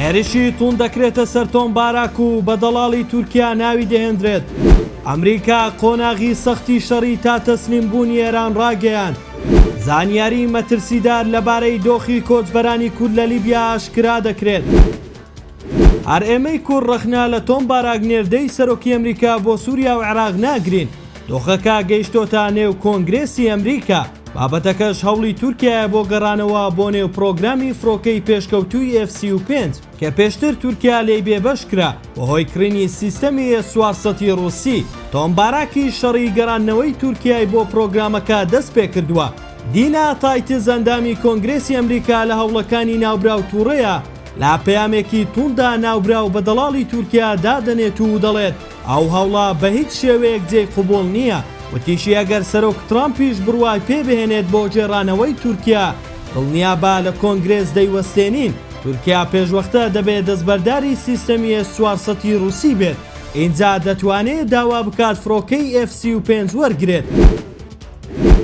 هێرشی توون دەکرێتە سەر تۆمبارک و بە دەڵاڵی تورکیا ناوی دەهێنرێت. ئەمریکا قۆناغی سەختی شەڕی تا تەسلیمبوونی ئێران ڕاگەیاند. زانیاری مەترسیدار لەبارەی دۆخی کۆچبەرانی کورد لە لیبیا ئاشکرا دەکرێت. هەر ئێمەی کوڕ ڕەخنا لە تۆمبارک نێردەی سەرۆکی ئەمریکا بۆ سووریا و عێراق ناگرین. دۆخەکە گەیشتۆتە نێو کۆنگرێسی ئەمریکا. بابەتەکەش هەوڵی تورکیایە بۆ گەڕانەوە بۆ نێو پرۆگرامی فڕۆکەی پێشکەوتووی F-35 کە پێشتر تورکیا لێی بێبەش کرا بەهۆی کڕینی سیستەمی S-400 ڕووسی. تۆمبارکی شەڕی گەڕانەوەی تورکیای بۆ پرۆگرامەکە دەست پێ کردووە. دینا تایتز ئەندامی کۆنگرێسی ئەمریکا لە هەوڵەکانی ناوبراو تووڕەیە لا پەیامێکی تووندا ناوبراو بە دەڵاڵی تورکیا دادەنێت و دەڵێت ئەو هەوڵە بە هیچ شێوەیەک جێی قوبوڵ نییە. وتیشی ئەگەر سەرۆک ترامپیش بڕوای پێبهێنێت بۆ جێڕانەوەی تورکیا دڵنیابا لە کۆنگرێس دەیوەستێنین. تورکیا پێشوەختە دەبێت دەستبەرداری سیستەمی S-400 ڕووسی بێت. اینجا دەتوانێت داوا بکات فڕۆکەی F-35 وەرگرێت.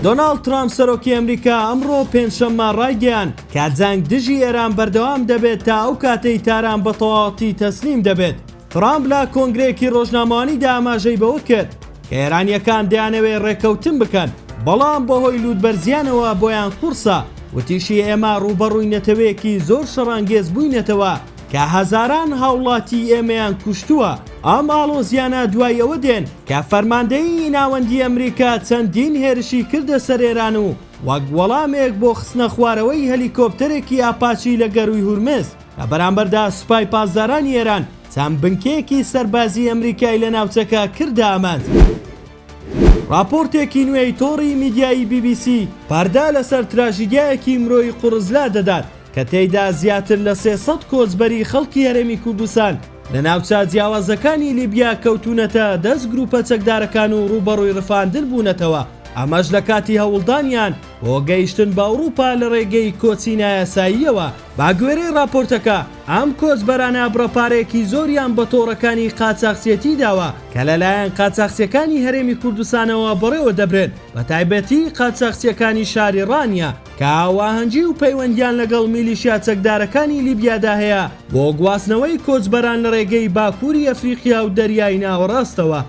دۆناڵد ترامپ سەرۆکی ئەمریکا ئەمڕۆ پێنجشەممە ڕایگەیان کە جەنگ دژی ئێران بەردەوام دەبێت تا ئەو کاتەی تاران بە تەواوەتی تەسلیم دەبێت. ترامپ لە کۆنگرێکی ڕۆژنامەوانیدا ئاماژەی بەوە کرد کە ئێرانیەکان دەیانەوێت ڕێکەوتن بکەن بەڵام بەهۆی لوودبەرزیانەوە بۆیان قورسە. وتیشی ئێمە ڕوبەڕووی نەتەوەیەکی زۆر شەڕانگێز بووینەتەوە کە هەزاران هاوڵاتی ئێمەیان کوشتووە. ئەم ئاڵۆزیانە دوای ئەوە دێن کە فەرماندەیی ناوەندی ئەمریکا چەندین هێرشی کردە سەر ئێران و وەک وەڵامێک بۆ خستنە خوارەوەی هەلیکۆپتەرێکی ئاپاچی لە گەروی هورمز لە بەرامبەردا سوپای پاسدارانی ئێران چەند بنکەیەکی سەربازی ئەمریکای لە ناوچەکە کردە ئامانج. راپۆرتێکی نوێی تۆڕی میدیایی BBC پاردا لەسەر تراژیدیایەکی مرۆیی قوڕزلا دەدات کە تێیدا زیاتر لە 300 کۆچبەری خەڵکی هەرێمی کوردستان لە ناوچە جیاوازەکانی لیبیا کەوتونەتە دەست گروپە چەکدارەکان و ڕوبەڕووی ڕفاندن بوونەتەوە. ئەمەش لە کاتی هەوڵدانیان بۆ گەیشتن بە ئەوروپا لە ڕێگەی کۆچی نایاساییەوە. باگوێرەی راپۆرتەکە ئەم کۆچبەرانە بڕەپارێکی زۆریان بە تۆڕەکانی قاچاقچێتی داوە کە لەلایەن قاچاقچیەکانی هەرێمی کوردستانەوە بەڕێوە دەبرێن بە تایبەتی قاچاقچیەکانی شاری ڕانیا کە ئاواهەنگی و پەیوەندیان لەگەڵ میلیشیا چەکدارەکانی لیبیادا هەیە بۆ گواستنەوەی کۆچبەران لە ڕێگەی باکووری ئەفریقیا و دەریای ناوەڕاستەوە.